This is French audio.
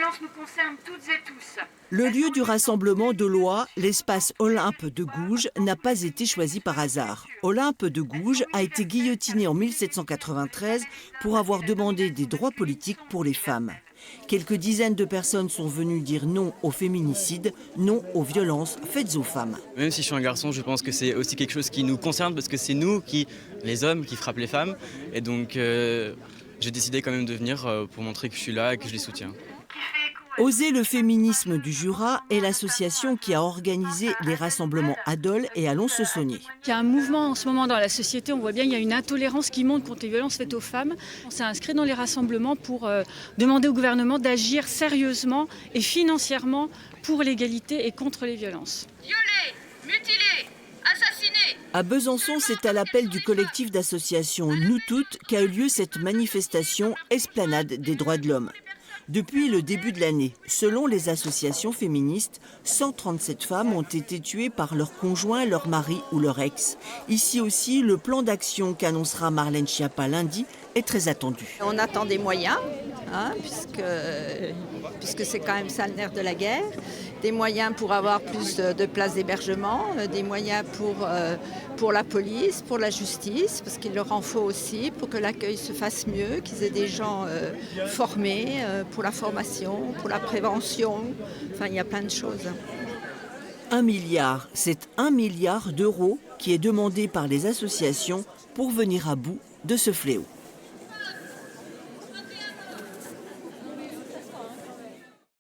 violences nous concernent toutes et tous. Le lieu du rassemblement de l'OA, l'espace Olympe de Gouges, n'a pas été choisi par hasard. Olympe de Gouges a été guillotiné en 1793 pour avoir demandé des droits politiques pour les femmes. Quelques dizaines de personnes sont venues dire non au féminicide, non aux violences faites aux femmes. Même si je suis un garçon, je pense que c'est aussi quelque chose qui nous concerne parce que c'est nous, les hommes, qui frappent les femmes. Et donc j'ai décidé quand même de venir pour montrer que je suis là et que je les soutiens. Oser le féminisme du Jura est l'association qui a organisé les rassemblements à Dole et à Lons-le-Saunier. Il y a un mouvement en ce moment dans la société, on voit bien qu'il y a une intolérance qui monte contre les violences faites aux femmes. On s'est inscrit dans les rassemblements pour demander au gouvernement d'agir sérieusement et financièrement pour l'égalité et contre les violences. Violés, mutilés, assassinés. À Besançon, c'est à l'appel du collectif d'associations Nous Toutes qu'a eu lieu cette manifestation Esplanade des droits de l'homme. Depuis le début de l'année, selon les associations féministes, 137 femmes ont été tuées par leur conjoint, leur mari ou leur ex. Ici aussi, le plan d'action qu'annoncera Marlène Schiappa lundi est très attendu. On attend des moyens, puisque c'est quand même ça le nerf de la guerre. Des moyens pour avoir plus de places d'hébergement, des moyens pour la police, pour la justice, parce qu'il leur en faut aussi pour que l'accueil se fasse mieux, qu'ils aient des gens formés pour la formation, pour la prévention. Enfin, il y a plein de choses. 1 milliard, c'est 1 milliard d'euros qui est demandé par les associations pour venir à bout de ce fléau.